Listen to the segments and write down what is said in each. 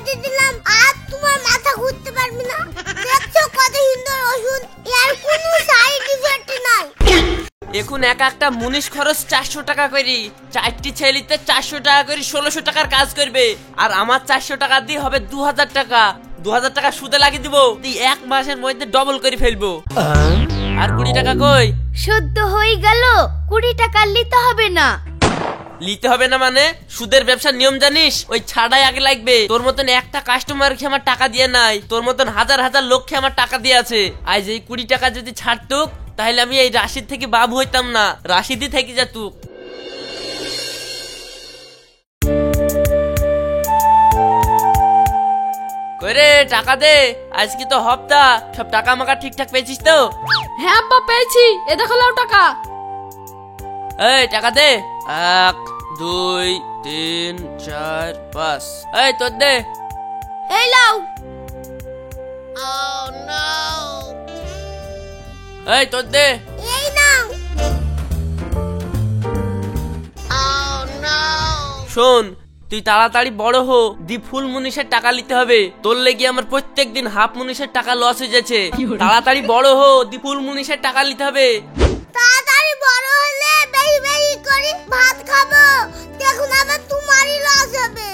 দিয়ে দিলাম আর তোমার মাথা ঘুরতে পারবে না। দেখছো কত সুন্দর ওষুধ, এর কোনো সাইড ইফেক্ট নাই। এখন একটা মুনিশ খরচ 400 টাকা করি, 4টি ছেলেতে 400 টাকা করে 1600 টাকার কাজ করবে। আর আমার 400 টাকা দিয়ে হবে 2000 টাকা। 2000 টাকা সুদে লাগিয়ে দিব, তুই 1 মাসের মধ্যে ডবল করে ফেলবো। আর 20 টাকা কই? সদ্য হয়ে গেল, 20 টাকা নিতে হবে না। নিতে হবে না মানে? সুদের ব্যবসার নিয়ম জানিস? ওই ছাড়াই আগে লাগবে। তোর মতন একটা কাস্টমারকে আমার টাকা দিয়ে নাই, তোর মতন হাজার হাজার লোককে আমার টাকা দিয়ে আছে। আজ এই 20 টাকা যদি ছাড়তুক তাহলে আমি এই রাশিদ থেকে বাবু হইতাম না, রাশিদই থেকে যেতুক। কইরে টাকা দে, আজকে তো হপ্তা, সব টাকা আমাকে ঠিকঠাক পেয়েছিস তো? হ্যাঁ আব্বা পেয়েছি, এ দেখো লাও টাকা। এই টাকা দে, 1 2 3 4 5। এই তোর দে। এই লাও। এই তোর দে। এই নাও। শোন, তুই তাড়াতাড়ি বড় হো, দি ফুল মুনিশের টাকা নিতে হবে। তোর লেগে আমার প্রত্যেকদিন হাফ মুনিশের টাকা লস হয়ে যাচ্ছে। তাড়াতাড়ি বড় হো, দি ফুল মুনিশের টাকা নিতে হবে। তাড়াতাড়ি বড় হলে বেশি বেশি করে ভাত খাবো, দেখুন আবার তোমারই লস হবে।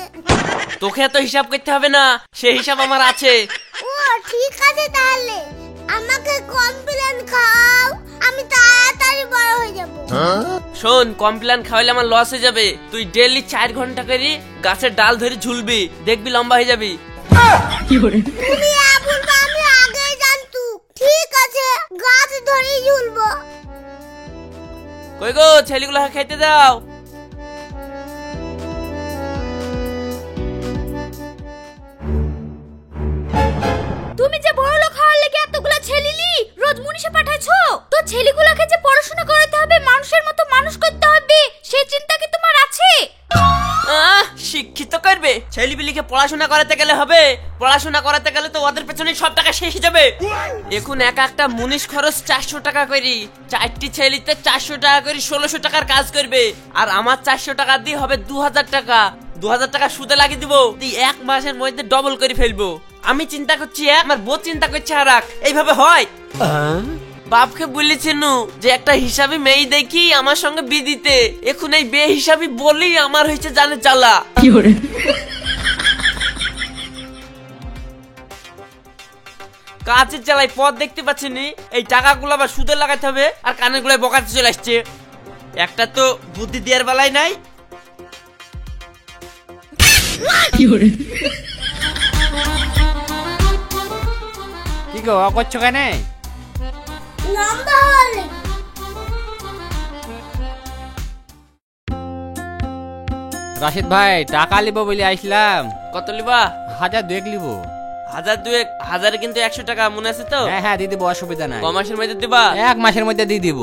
তোকে এত হিসাব করতে হবে না, সেই হিসাব আমার আছে। ও ঠিক আছে, তাহলে আমাকে কমপ্লেন খাও, আমি তাড়াতাড়ি বড় হয়ে যাব। শোন, কমপ্লেন খাওয়ালে আমার লস হয়ে যাবে। তুই ডেইলি 4 ঘন্টা করে গাছের ডাল ধরে ঝুলবি, দেখবি লম্বা হয়ে যাবি। তুমি বলবো আমি আগেই জানতু। ঠিক আছে, গাছ ধরেই ঝুলবো। কই গো, ছেলেগুলো খেতে দাও। তুমি যে বড় লোক হওয়ার লেগে এতগুলা ছেলেলি রোজ মুনিশে পাঠাইছো, তো ছেলেগুলোকে যে পড়াশোনা করাতে হবে, মানুষের মতো মানুষ করতে হবে, সেই চিন্তা কি তোমার আছে? শিক্ষিত করবে ছেলেপিলিকে পড়াশোনা করাতে গেলে হবে? পড়াশোনা করাতে গেলে তো ওদের পেছনে সব টাকা শেষ হয়ে যাবে। এখন একটা মুনিশ খরচ 400 টাকা করি, 4টি ছেলেতে 400 টাকা করে 1600 টাকার কাজ করবে। আর আমার 400 টাকা দিয়ে হবে 2000 টাকা। 2000 টাকা সুদে লাগিয়ে দিব, তুই 1 মাসের মধ্যে ডবল করে ফেলবো। আমি চিন্তা করছি আমার বউ চিন্তা করছে আর এইভাবে হয়? বাপকে বলেছেন যে একটা হিসাবি মেয়ে দেখি আমার সঙ্গে বিয়ে দিতে, এখন এই বে হিসাবি বলেই আমার হয়েছে জানে জ্বালা। কাজের জ্বালায় পথ দেখতে পাচ্ছি নি, এই টাকাগুলো আবার সুদে লাগাতে হবে আর কানের গুলো বকাতে চলে আসছে। একটা তো বুদ্ধি দেওয়ার বেলায় নাই। কি গো করছো কেন? লম্বা হলে রাশিদ ভাই টাকা লিব বলে আইছিলাম। কত লিবা? 1002 লিব। 1002? 1000 কিন্তু 100 টাকা, মনে আছে তো? হ্যাঁ হ্যাঁ দিয়ে দিব, অসুবিধা নাই। কমাসের মধ্যে দিবা? 1 মাসের মধ্যে দিয়ে দিব।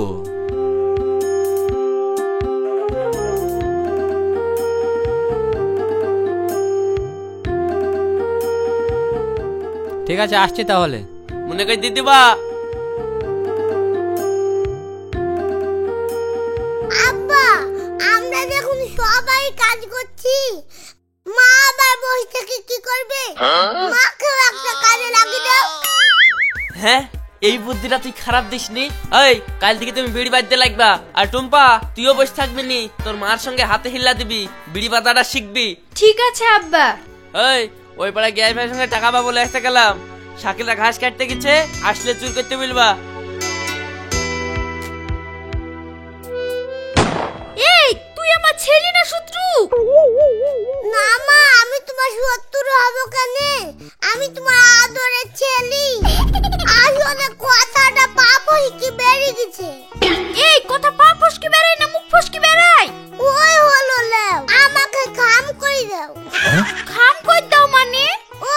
ঠিক আছে, আসছি তাহলে। মনে করে দিয়ে দিবা। আব্বা, আমরা দেখুন সবাই কাজ করছি, মা আবার বসে থেকে কি করবে? মাকেও একটা কাজে লাগিয়ে দাও। হ্যাঁ, এই বুদ্ধিটা তুই খারাপ দিসনি। এই কাল থেকে তুমি বিড়ি বাঁধতে লাগবা। আর টুম্পা, তুইও বসে থাকবি নি, তোর মার সঙ্গে হাতে হিল্লা দিবি, বিড়ি বাঁধাটা শিখবি। ঠিক আছে আব্বা। এই ওই পাড়ায় গ্যাস ভাইয়ের সঙ্গে টাকা পাবো আসতে গেলাম, শাকিলা ঘাস কাটতে গেছে, আসলে চুর করতে বলবা। এই তুই আমার ছেলে না শত্রু? না মা, আমি তোমার শত্রু হব কেন? আমি তোমার আদরের ছেলে। আসলে কথাটা পাপ কি বেরিয়ে গেছে। এই কথা পাপ ফসকে বেরাই না মুখ ফসকে বেরাই? ওই হলো লেও, আমাকে খাম করে দাও। খাম কই দাও মানে? ও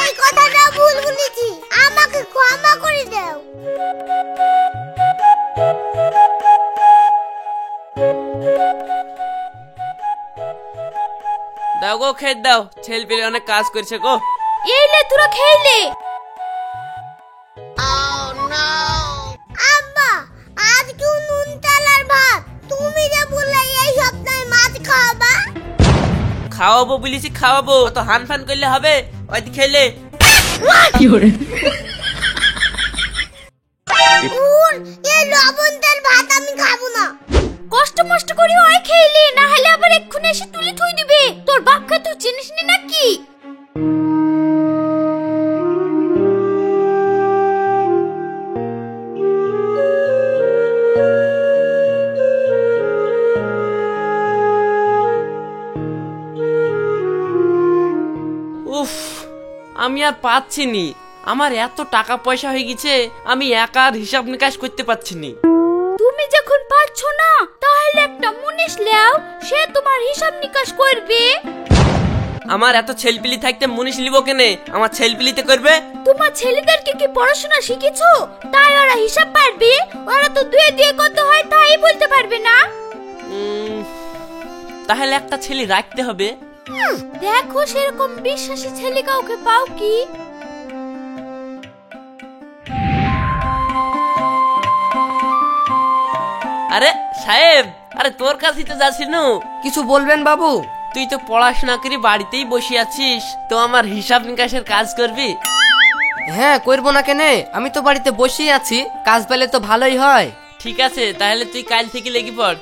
এই কথাটা ভুল বলেছি, আমাকে ক্ষমা করে দাও। দাও গো, খেয়ে দাও, ছেলে পেলে অনেক কাজ করছে গো। এই লে তোরা খেইলে। আব্বা, আজ কি নুন তেলার ভাত? তুমি যে বললে এই সপ্তাহে মাছ খাওয়াবা। খাওয়াবো বলেছি খাওয়াবো, তো হান ফান করলে হবে? ওই খেলে উর, এই লবণ তেল ভাত আমি খাবো না। কষ্ট মষ্ট করে ওই খেলি, না হলে আবার এক্ষুনি এসে তুলে থই দিবে। তোর বাপকে তুই চিনিস নি নাকি? উফ, আমি আর পাচ্ছি নি। আমার এত টাকা পয়সা হয়ে গেছে, আমি একা আর হিসাব নিকাশ করতে পারছি নি। তুমি যখন পারছো না, তাহলে একটা মুনিশ লাও, সে তোমার হিসাব নিকাশ করবে। আমার এত ছেলপিলি থাকতে মুনিশ লিব কেনে? আমার ছেলপিলিতে করবে। তোমার ছেলেদেরকে কি পড়াশোনা শিখেছো? তাই ওরা হিসাব পারবে? ওরা তো দুয়ে দিয়ে কত হয় তাই বলতে পারবে না। তাহলে একটা ছেলে রাখতে হবে। দেখো সেরকম বিশ্বাসী ছেলে কাউকে পাও কি? আরে সাহেব, আরে তোর কাছেই তো যাচ্ছি নু। কিছু বলবেন বাবু? তুই তো পড়াশোনা করে বাড়িতেই বসে আছিস, তো আমার হিসাব নিকাশের কাজ করবি? হ্যাঁ, করবো না কেনে? আমি তো বাড়িতে বসেই আছি, কাজ পেলে তো ভালোই হয়। ঠিক আছে, তাহলে তুই কাল থেকে লেগে পড়।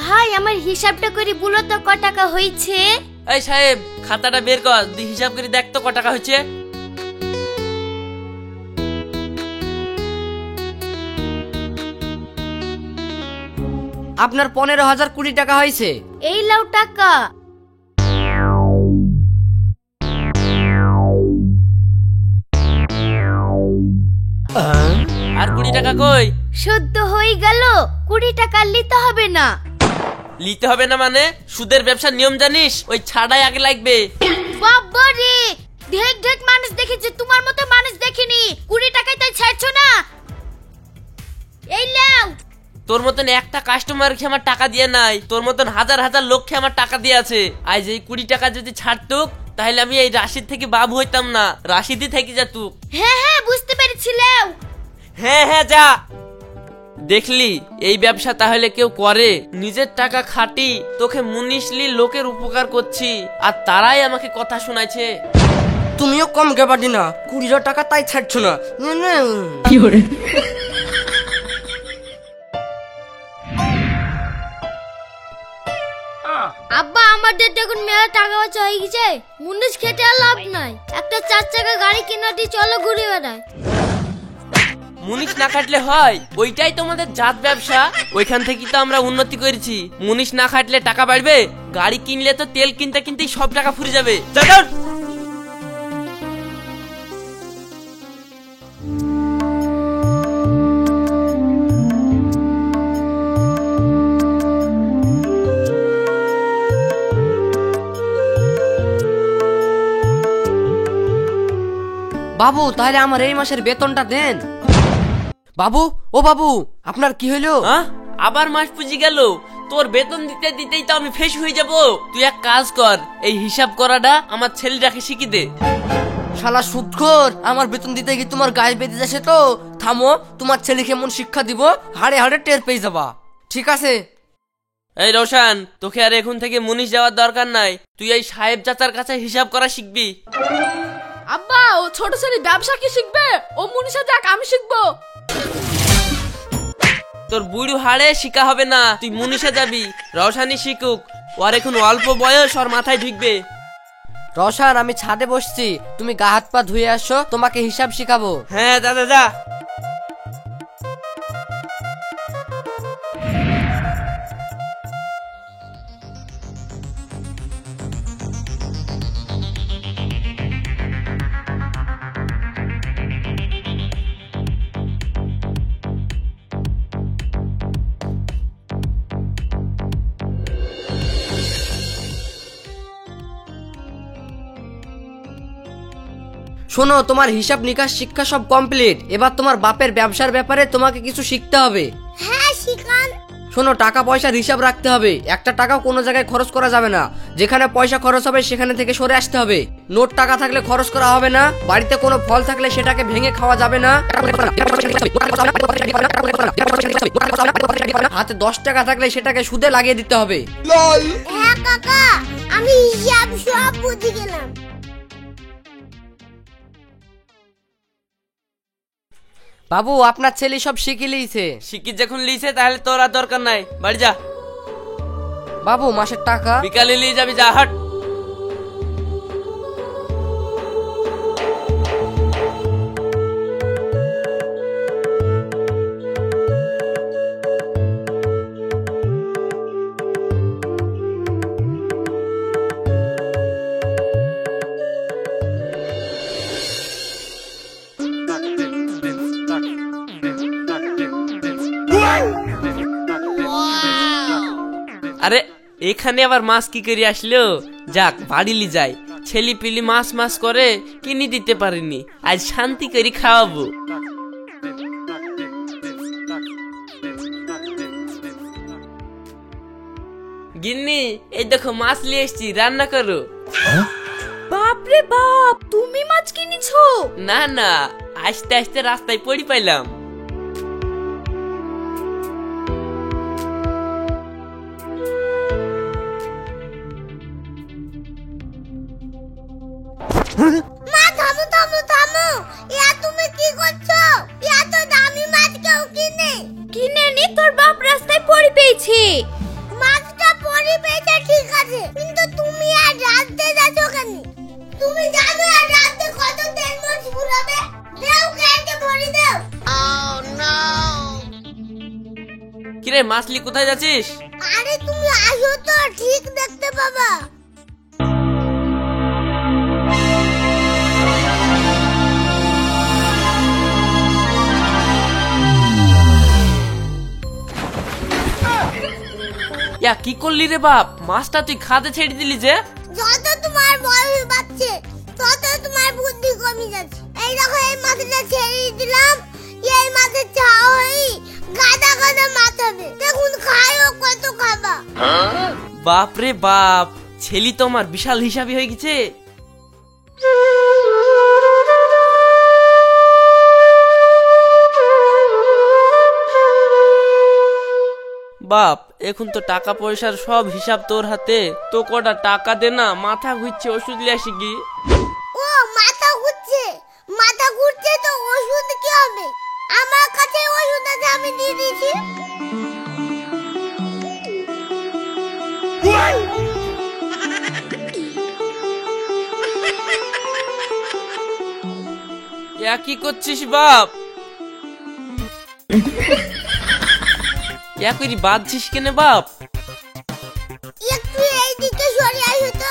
ভাই আমার হিসাবটা করে বলো তো ক টাকা হয়েছে? এই সাহেব, খাতাটা বের কর, তুই হিসাব করে দেখ তো ক টাকা হয়েছে। আপনার 15,020 টাকা হয়েছে। এই লাও টাকা। আর 20 টাকা কই? সদ্য হয়ে গেল, 20 টাকা নিতে হবে না। নিতে হবে না মানে? সুদের ব্যবসার নিয়ম জানিস? ওই ছাড়াই আগে লাগবে। বাবা রে, ঢেক ঢেক মানুষ দেখেছে, তোমার মতো মানুষ দেখিনি। 20 টাকায় তাই ছাড়ছো না? এই লাও। তোর মতন একটা কাস্টমারকে আমার টাকা দিয়ে নাই, তোর মতন হাজার হাজার লোককে আমার টাকা দিয়ে আছে। আজ এই 20 টাকা যদি ছাড়তুক, তাহলে আমি এই রাশিদ থেকে বাবু হইতাম না, রাশিদই থেকে যেতুক। হ্যাঁ হ্যাঁ, বুঝতে পেরেছি লাও। হ্যাঁ হ্যাঁ, যা। দেখলি, এই ব্যবসা তাহলে কেউ করে? নিজের টাকা খাটি তোকে মুনিশলি লোকের উপকার করছি, আর তারাই আমাকে কথা শোনাইছে। তুমিও কম গেবাদি না, 20 টাকা তাই ছাড়ছো না। আব্বা, আমাদের দেখুন মেলা টাকা পয়সা হয়ে গেছে, মুনিশ খেতে আর লাভ নাই। একটা 4 চাকা গাড়ি কিনা দিয়ে চলো ঘুরে বেড়ায়। মুনিশ না খাটলে হয়? ওইটাই তোমাদের জাত ব্যবসা, ওইখান থেকে তো আমরা উন্নতি করেছি। মুনিশ না খাটলে টাকা বাড়বে? গাড়ি কিনলে তো তেল কিনতে কিনতেই সব টাকা ফুরে যাবে। যা যাও। বাবু, তাহলে আমার এই মাসের বেতনটা দেন। বাবু, ও বাবু, আপনার কি হইলো? হ্যাঁ, আবার মাস পুজি গেল। তোর বেতন দিতে দিতেই তো আমি ফেস হয়ে যাব। তুই এক কাজ কর, এই হিসাব করাটা আমার ছেলেটাকে শিখিয়ে দে। শালা সুদখোর, আমার বেতন দিতে গিয়ে তোমার গায়ে বেঁধে যাচ্ছে তো। থামো, তোমার ছেলেকে এমন শিক্ষা দিব, হাড়ে হাড়ে টের পেয়ে যাবা। ঠিক আছে? এই রোশান, তোকে আর এখন থেকে মুনিশ যাওয়ার দরকার নাই, তুই এই সাহেব চাচার কাছে হিসাব করা শিখবি। আব্বা, ও ছোট ছেলে ব্যবসা কি শিখবে? ও মুনিশা যাক, আমি শিখবো। তোর বুড়ো হাড়ে শিখা হবে না, তুই মুনিশে যাবি। রওশানি শিখুক, ওর এখন অল্প বয়স, ওর মাথায় ঢুকবে। রসান, আমি ছাদে বসছি, তুমি গা হাত পা ধুয়ে আসো, তোমাকে হিসাব শিখাবো। হ্যাঁ দাদা, যা। শোনো, তোমার হিসাব নিকাশ শিক্ষা সব কমপ্লিট। এবার তোমার বাপের ব্যবসার ব্যাপারে তোমাকে কিছু শিখতে হবে। হ্যাঁ, শিখান। শোনো, টাকা পয়সার হিসাব রাখতে হবে। একটা টাকাও কোনো জায়গায় খরচ করা যাবে না। যেখানে পয়সা খরচ হবে সেখানে থেকে সরে আসতে হবে। নোট টাকা থাকলে খরচ করা হবে না। বাড়িতে কোনো ফল থাকলে সেটাকে ভেঙে খাওয়া যাবে না। হাতে 10 টাকা থাকলে সেটাকে সুদে লাগিয়ে দিতে হবে। হ্যাঁ কাকা, আমি হিসাব সব বুঝে গেলাম। বাবু, আপনার ছেলে সব শিখে লিয়েছে। শিক্ষিত যখন লিছে তাহলে তোর আর দরকার নাই, বাড়ি যা। বাবু, মাসের টাকা? বিকালে নিয়ে যাবি, যা হাট। আরে এখানে আবার মাছ কি করে আসলো? যাক, বাড়িলি যাই। ছেলি পিলি মাছ মাছ করে কিনে দিতে পারিনি, আজ শান্তি করে খাওয়াবো। গিন্নি, এই দেখো মাছ নিয়ে এসছি, রান্না করো। বাপ রে বাপ, তুমি মাছ কিনেছো? না না, আস্তে আস্তে রাস্তায় পড়ি পাইলাম। মা থামো থামো থামো, ইয়া তুমি কি করছো? ইয়া তো দামি মাছ কেউ কিনে। কিনে নি, তোর বাপ রাস্তায় পড়ে পেয়েছে। মাছটা পরি পেয়েছে ঠিক আছে, কিন্তু তুমি আর রাতে যাচ্ছ কেন? তুমি জানো আর রাতে কত তেল মাছ পুরাবে? দেও কেটে ভরি দাও। কিরে মাছলি, কোথায় যাচ্ছিস? আরে তুমি আসো তো, ঠিক দেখতে পাবা। ইয়া কি করলি রে বাপ? মাছটা তুই খাতে ছেড়ে দিলি যে? যত তোমার বয়স বাড়ছে তত তোমার বুদ্ধি কমে যাচ্ছে। এই দেখো, এই মাছটা ছেড়ে দিলাম, এই মাছের চাও হই গাদা গাদা মাছ হবে। দেখুন খায়ও, কত খাবা। বাপ রে বাপ, ছেলি তো আমার বিশাল হিসাবই হয়ে গেছে। বাপ, এখন তো টাকা পয়সার সব হিসাব তোর হাতে। তো কটা টাকা দে না, মাথা ঘুরছে, ওষুধ লিয়ে আসি কি। ও মাথা ঘুরছে? মাথা ঘুরছে তো ওষুধ কি হবে? আমার কাছে ওষুধ আছে, আমি দিয়ে দিয়েছি। ইয়া কি করছিস বাপ? ইয়া করি বাঁধছিস কেনে বাপ? একটু এইদিকে সরে আসো তো।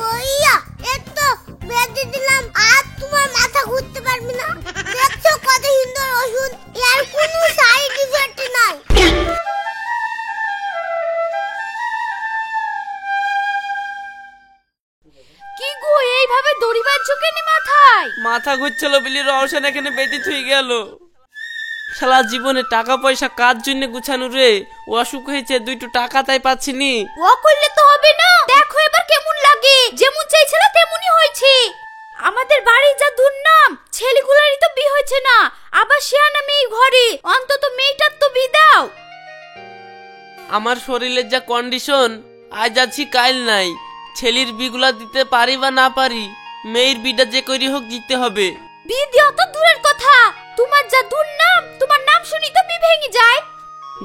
ওইয়া, একটু বেঁধে দিলাম, আর তোমার মাথা ঘুরতে পারবে না। দেখছো কত সুন্দর ওষুধ, এর কোনো সাইড ইফেক্ট নাই। কি গো, এইভাবে দড়ি বাঁধছো কেন মাথায়? মাথা ঘুরছিল বলি রওশন এখানে বেঁধে থুই গেল। সারা জীবনে টাকা পয়সা কার জন্য গুছানো রে? ও অসুখ হয়েছে, দুইটো টাকা তাই পাচ্ছিনি। ও করলে তো হবে না। দেখো এবার কেমন লাগে, যেমন চাইছিল তেমনই হয়েছে। আমাদের বাড়ির যা দুর্নাম, ছেলেগুলারই তো বিয়ে হয়েছে না, আবার শেয়ানা মেয়ে ঘরে। অন্তত মেয়েটার তো বিয়ে দাও। আমার শরীরের যা কন্ডিশন, আজ আছি কাল নাই। ছেলের বিগুলা দিতে পারি বা না পারি, মেয়ের বিটা যে করি হোক দিতে হবে। বিয়ে দেওয়া তো দূরের কথা, তোমার যা দুর্নাম, তোমার নাম শুনি তো বিয়ে ভেঙে যায়।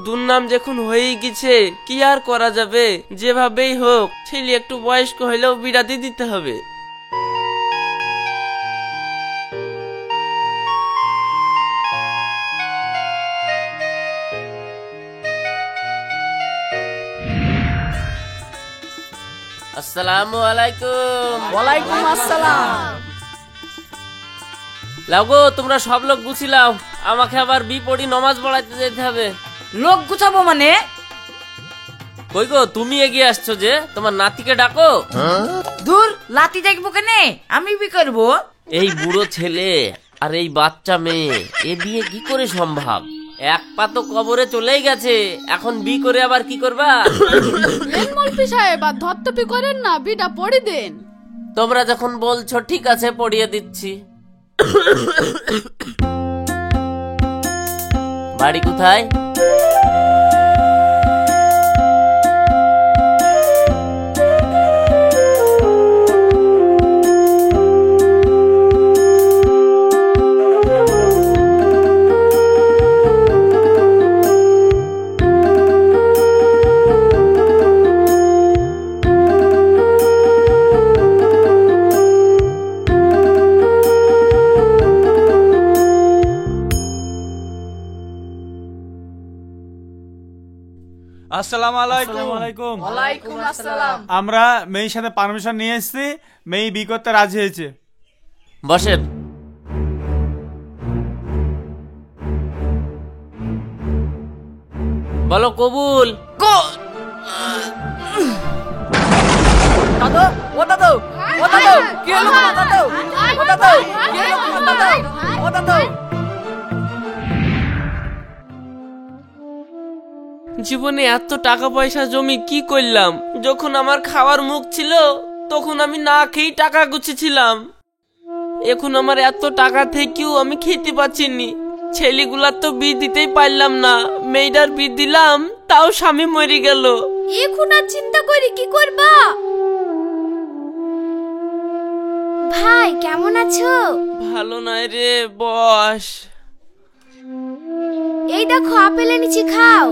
দুর্নাম যখন হয়েই গেছে, কি আর করা যাবে? যেভাবেই হোক ছেলে একটু বয়স্ক হইলেও বিড়াতে দিতে হবে। আসসালামু আলাইকুম। ওয়ালাইকুম আসসালাম। লাগো, তোমরা সব লোক গুছিলাও, আমাকে আবার বিপড়ি নমাজ পড়াইতে যেতে হবে। লোক গুছাবো মানে? কই গো, তুমি এগিয়ে আসছো যে? তোমার নাতিকে ডাকো। দূর, লাতি দেখবো কেনে? আমি বি করবো। এই বুড়ো ছেলে আর এই বাচ্চা মেয়ে এ বিয়ে কি করে সম্ভব? এক পা তো কবরে চলেই গেছে, এখন বি করে আবার কি করবা? মলপি সাহেব আর ধত্তপি করেন না, বিটা পড়ে দেন। তোমরা যখন বলছো ঠিক আছে, পড়িয়ে দিচ্ছি। বাড়ি কোথায়? আসসালামু আলাইকুম। ওয়ালাইকুম আসসালাম। আমরা মেয়ের সাথে পারমিশন নিয়ে এসেছি, মেয়ে বি করতে রাজি হয়েছে। বসেন। বলো কবুল। দাদু, ও দাদু, ও দাদু, কি হলো তোমার দাদু? ও দাদু, কি হলো তোমার দাদু? ও দাদু। জীবনে এত টাকা পয়সা জমি কি করলাম? যখন আমার খাওয়ার মুখ ছিল তখন আমি না খেয়ে টাকা গুছিয়েছিলাম। এখন আমার এত টাকা থেকেও আমি খেতে পাচ্ছিনি। ছেলেগুলার তো বিয়ে দিতেই পারলাম না, মেয়েটার বিয়ে দিলাম তাও স্বামী মরে গেল। এখন আর চিন্তা করি কি করবা? ভাই কেমন আছো? ভালো নয় রে, বস। এই দেখো আপেল এনেছি, খাও।